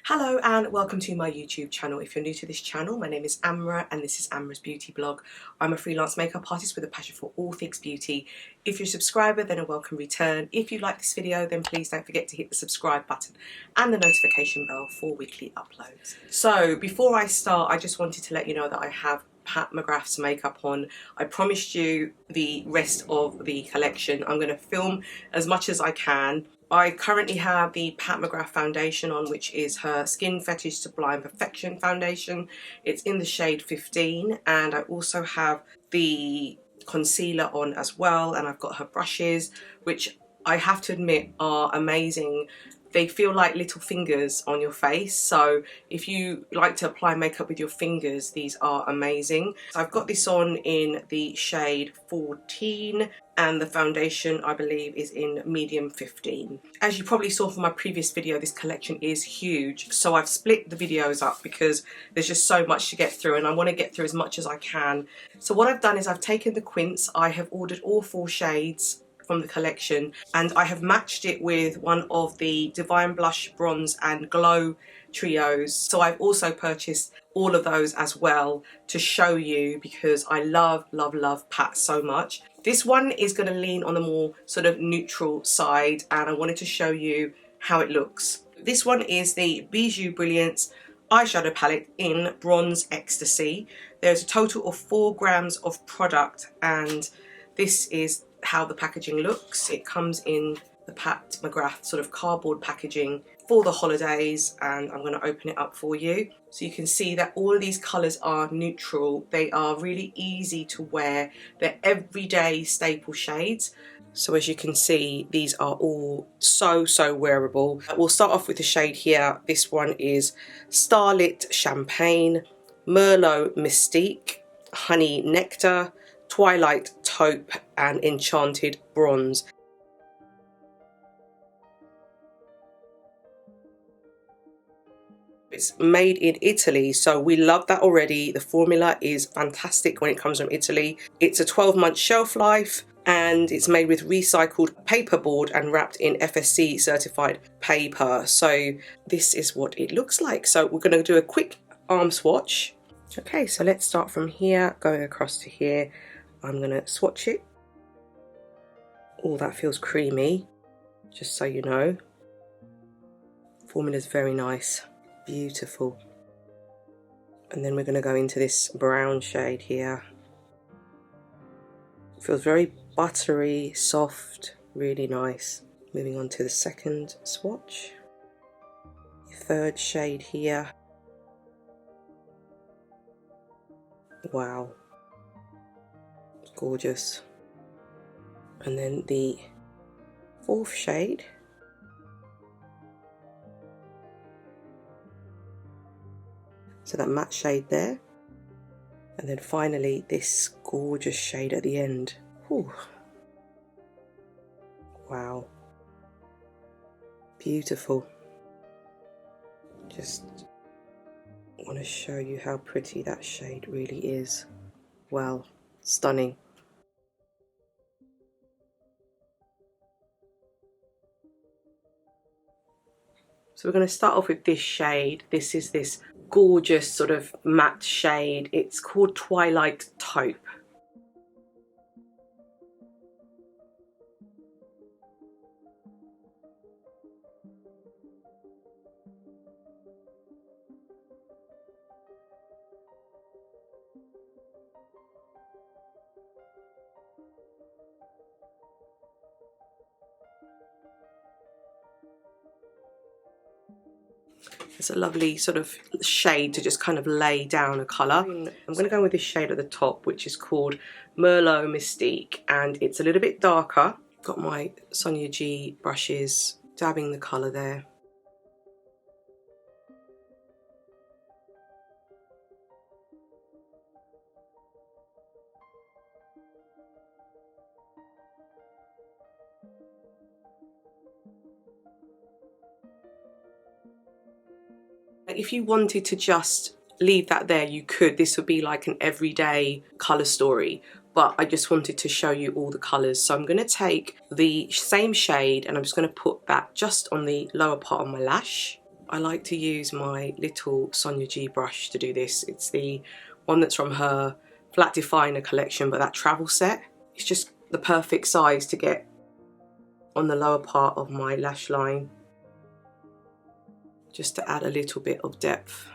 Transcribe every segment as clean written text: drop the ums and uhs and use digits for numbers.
Hello and welcome to my YouTube channel. If you're new to this channel, my name is Amra and this is Amra's Beauty Blog. I'm a freelance makeup artist with a passion for all things beauty. If you're a subscriber, then a welcome return. If you like this video, then please don't forget to hit the subscribe button and the notification bell for weekly uploads. So before I start, I just wanted to let you know that I have Pat Mcgrath's makeup on. I promised you the rest of the collection. I'm going to film as much as I can. I currently have the Pat Mcgrath foundation on, which is her Skin Fetish Sublime Perfection foundation. It's in the shade 15, and I also have the concealer on as well, and I've got her brushes, which I have to admit are amazing. They feel like little fingers on your face, so if you like to apply makeup with your fingers, these are amazing. So I've got this on in the shade 14, and the foundation I believe is in medium 15. As you probably saw from my previous video, this collection is huge, so I've split the videos up because there's just so much to get through and I want to get through as much as I can. So what I've done is I've taken the quince. I have ordered all 4 shades from the collection and I have matched it with one of the Divine Blush Bronze and Glow trios. So I've also purchased all of those as well to show you because I love Pat so much. This one is going to lean on the more sort of neutral side and I wanted to show you how it looks. This one is the Bijoux Brilliance eyeshadow palette in Bronze Ecstasy. There's a total of 4 grams of product and this is how the packaging looks. It comes in the Pat Mcgrath sort of cardboard packaging for the holidays, and I'm going to open it up for you so you can see that all of these colours are neutral. They are really easy to wear. They're everyday staple shades. So as you can see, these are all so wearable. We'll start off with the shade here. This one is Starlit Champagne, Merlot Mystique, Honey Nectar, Twilight Taupe and Enchanted Bronze. It's made in Italy, so we love that already. The formula is fantastic when it comes from Italy. It's a 12-month shelf life and it's made with recycled paperboard and wrapped in FSC certified paper. So this is what it looks like. So we're going to do a quick arm swatch. Okay, so let's start from here, going across to here. I'm going to swatch it. Oh, that feels creamy, just so you know. Formula's very nice, beautiful. And then we're going to go into this brown shade here. It feels very buttery, soft, really nice. Moving on to the second swatch. Third shade here. Wow. Gorgeous. And then the 4th shade. So that matte shade there. And then finally this gorgeous shade at the end. Whew. Wow. Beautiful. Just want to show you how pretty that shade really is. Wow. Stunning. So we're going to start off with this shade. This is this gorgeous sort of matte shade. It's called Twilight Taupe. It's a lovely sort of shade to just kind of lay down a colour. I'm going to go with this shade at the top, which is called Merlot Mystique, and it's a little bit darker. Got my Sonia G brushes, dabbing the colour there. If you wanted to just leave that there, you could. This would be like an everyday colour story, but I just wanted to show you all the colours. So I'm going to take the same shade and I'm just going to put that just on the lower part of my lash. I like to use my little Sonia G brush to do this. It's the one that's from her Flat Definer collection, but that travel set. It's just the perfect size to get on the lower part of my lash line, just to add a little bit of depth.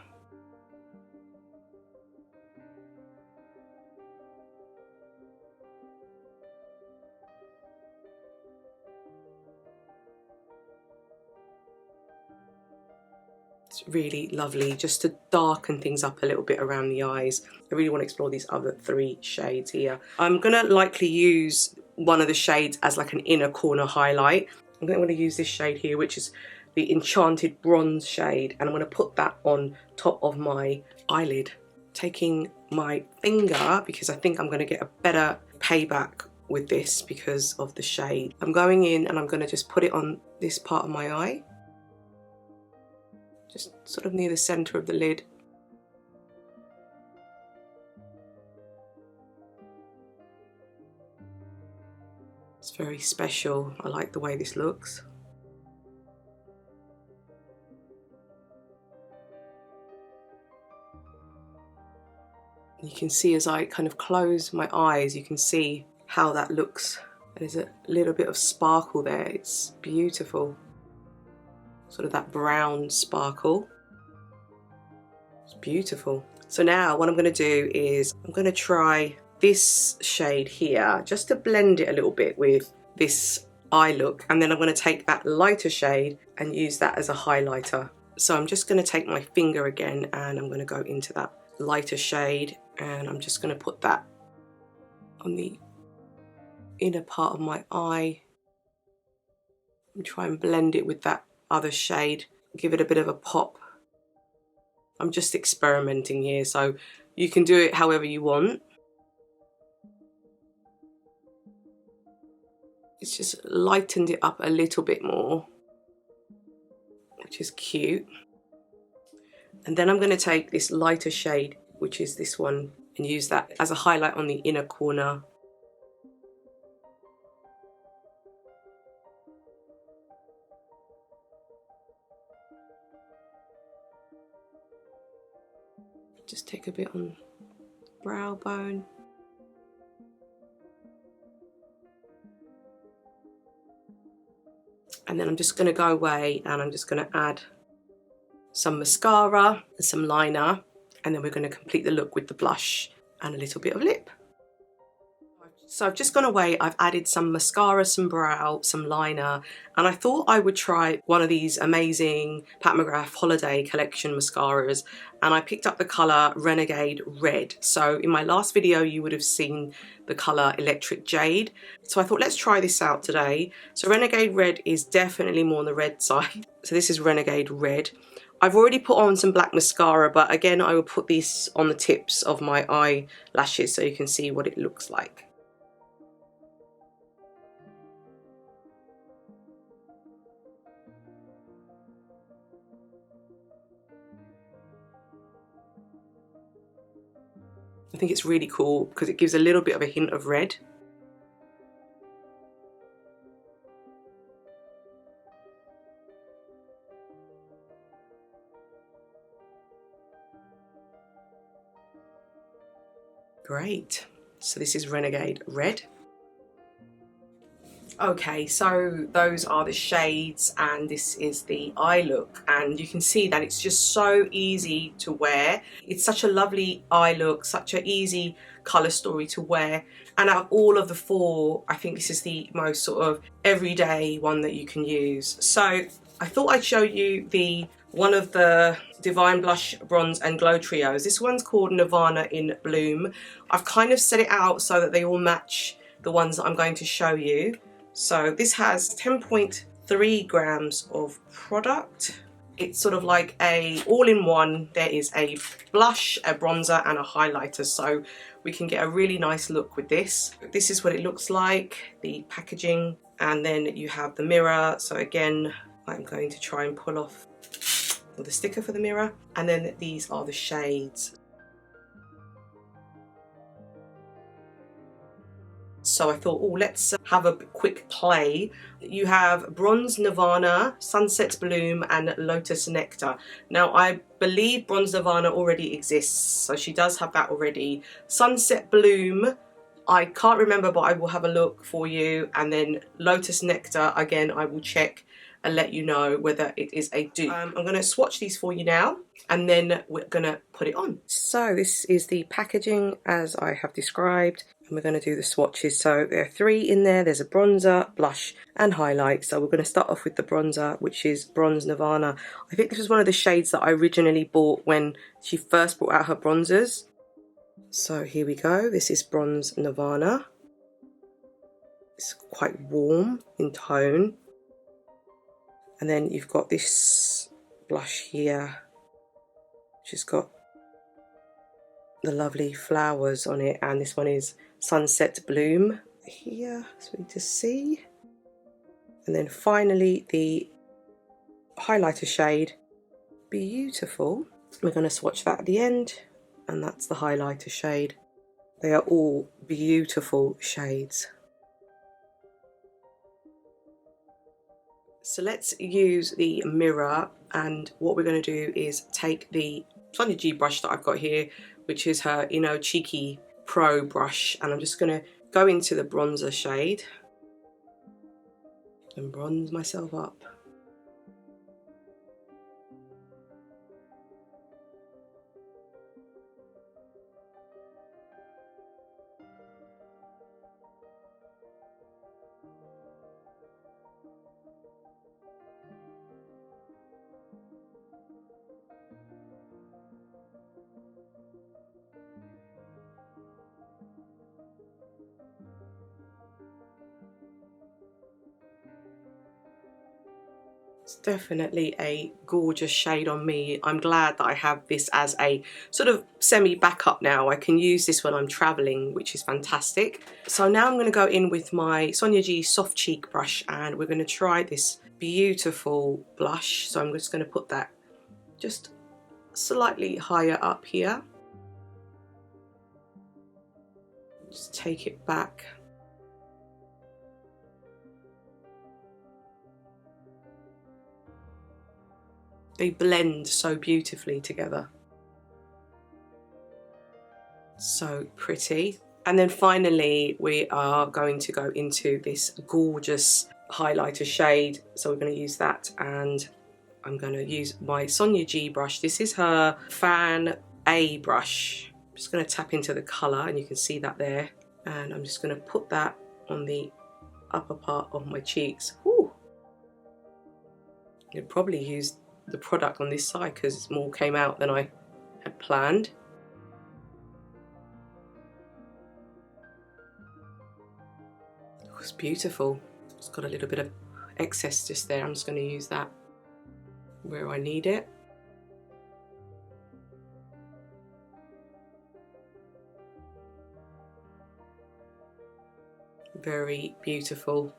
It's really lovely just to darken things up a little bit around the eyes. I really want to explore these other 3 shades here. I'm going to likely use one of the shades as like an inner corner highlight. I'm going to use this shade here, which is the Enchanted Bronze shade, and I'm going to put that on top of my eyelid. Taking my finger, because I think I'm going to get a better payback with this because of the shade. I'm going in and I'm going to just put it on this part of my eye. Just sort of near the centre of the lid. It's very special. I like the way this looks. You can see as I kind of close my eyes, you can see how that looks. There's a little bit of sparkle there. It's beautiful. Sort of that brown sparkle. It's beautiful. So now what I'm going to do is I'm going to try this shade here just to blend it a little bit with this eye look, and then I'm going to take that lighter shade and use that as a highlighter. So I'm just going to take my finger again and I'm going to go into that lighter shade, and I'm just going to put that on the inner part of my eye and try and blend it with that other shade, give it a bit of a pop. I'm just experimenting here, so you can do it however you want. It's just lightened it up a little bit more, which is cute. And then I'm going to take this lighter shade, which is this one, and use that as a highlight on the inner corner. Just take a bit on brow bone. And then I'm just going to go away and I'm just going to add some mascara and some liner, and then we're going to complete the look with the blush and a little bit of lip. So I've just gone away, I've added some mascara, some brow, some liner, and I thought I would try one of these amazing Pat McGrath holiday collection mascaras, and I picked up the colour Renegade Red. So in my last video you would have seen the colour Electric Jade. So I thought let's try this out today. So Renegade Red is definitely more on the red side. So this is Renegade Red. I've already put on some black mascara, but again I will put this on the tips of my eyelashes so you can see what it looks like. I think it's really cool because it gives a little bit of a hint of red. Great. So this is Renegade Red. Okay, so those are the shades and this is the eye look, and you can see that it's just so easy to wear. It's such a lovely eye look, such an easy colour story to wear, and out of all of the 4 I think this is the most sort of everyday one that you can use. So I thought I'd show you one of the Divine Blush Bronze and Glow Trios. This one's called Nirvana in Bloom. I've kind of set it out so that they all match the ones that I'm going to show you. So this has 10.3 grams of product. It's sort of like a all-in-one. There is a blush, a bronzer and a highlighter, so we can get a really nice look with this. This is what it looks like, the packaging, and then you have the mirror. So again, I'm going to try and pull off the sticker for the mirror, and then these are the shades. so I thought, oh, let's have a quick play. You have Bronze Nirvana, Sunset Bloom, and Lotus Nectar. Now, I believe Bronze Nirvana already exists, so she does have that already. Sunset Bloom, I can't remember, but I will have a look for you. And then Lotus Nectar, again, I will check and let you know whether it is a dupe. I'm going to swatch these for you now, and then we're going to put it on. So this is the packaging as I have described, and we're going to do the swatches. So there are 3 in there. There's a bronzer, blush, and highlight. So we're going to start off with the bronzer, which is Bronze Nirvana. I think this was one of the shades that I originally bought when she first brought out her bronzers. So here we go. This is Bronze Nirvana. It's quite warm in tone. And then you've got this blush here, which has got the lovely flowers on it. And this one is Sunset Bloom here, so we need to see. And then finally the highlighter shade, Beautiful. We're going to swatch that at the end. And that's the highlighter shade. They are all beautiful shades. So let's use the mirror, and what we're going to do is take the Sonia G brush that I've got here, which is her Cheeky Pro brush, and I'm just going to go into the bronzer shade and bronze myself up. It's definitely a gorgeous shade on me. I'm glad that I have this as a sort of semi backup now. I can use this when I'm traveling, which is fantastic. So now I'm going to go in with my Sonia G Soft Cheek brush, and we're going to try this beautiful blush. So I'm just going to put that just slightly higher up here. Just take it back. They blend so beautifully together. So pretty. And then finally, we are going to go into this gorgeous highlighter shade. So we're going to use that, and I'm going to use my Sonia G brush. This is her Fan A brush. I'm just going to tap into the colour, and you can see that there. And I'm just going to put that on the upper part of my cheeks. Whew. I'd probably use the product on this side because more came out than I had planned. Oh, it's beautiful. It's got a little bit of excess just there. I'm just going to use that where I need it. Very beautiful.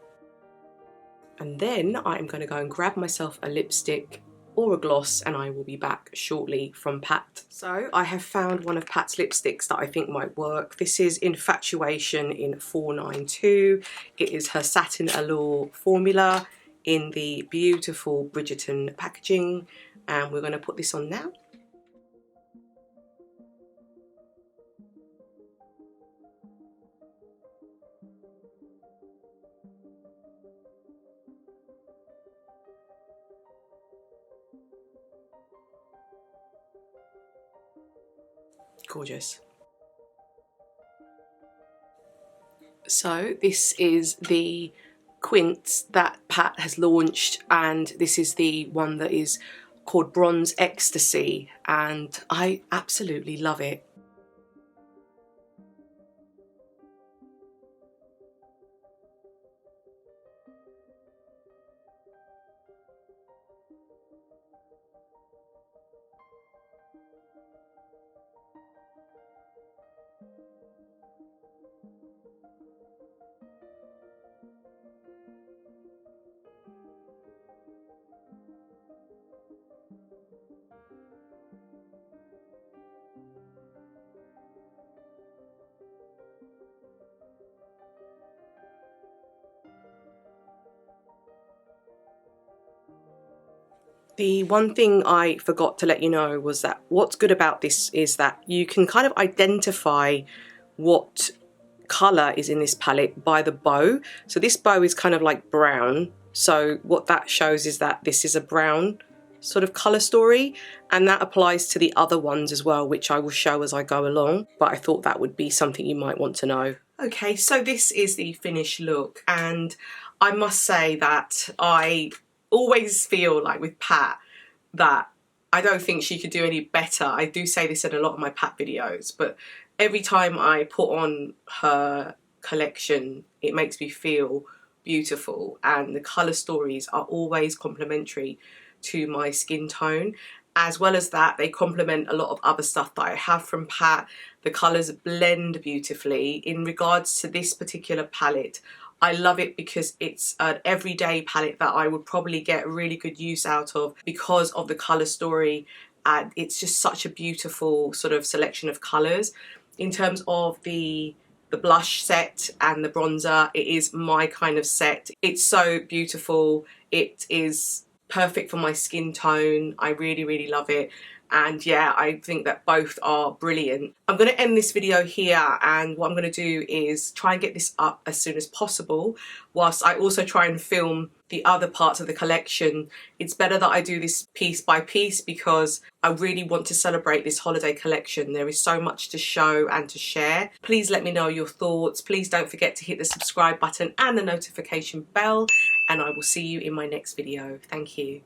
And then I'm going to go and grab myself a lipstick or a gloss, and I will be back shortly from Pat. So I have found one of Pat's lipsticks that I think might work. This is Infatuation in 492. It is her Satin Allure formula in the beautiful Bridgerton packaging, and we're going to put this on now. Gorgeous. So this is the quint that Pat has launched, and this is the one that is called Bronze Ecstasy, and I absolutely love it. The one thing I forgot to let you know was that what's good about this is that you can kind of identify what colour is in this palette by the bow. So this bow is kind of like brown, so what that shows is that this is a brown sort of colour story, and that applies to the other ones as well, which I will show as I go along, but I thought that would be something you might want to know. Okay, so this is the finished look, and I must say that I always feel like with Pat that I don't think she could do any better. I do say this in a lot of my Pat videos, but every time I put on her collection, it makes me feel beautiful, and the colour stories are always complementary to my skin tone. As well as that, they complement a lot of other stuff that I have from Pat. The colours blend beautifully. In regards to this particular palette, I love it because it's an everyday palette that I would probably get really good use out of because of the colour story, and it's just such a beautiful sort of selection of colours. In terms of the blush set and the bronzer, it is my kind of set. It's so beautiful. It is perfect for my skin tone. I really, really love it. And yeah, I think that both are brilliant. I'm going to end this video here, and what I'm going to do is try and get this up as soon as possible whilst I also try and film the other parts of the collection. It's better that I do this piece by piece because I really want to celebrate this holiday collection. There is so much to show and to share. Please let me know your thoughts. Please don't forget to hit the subscribe button and the notification bell, and I will see you in my next video. Thank you.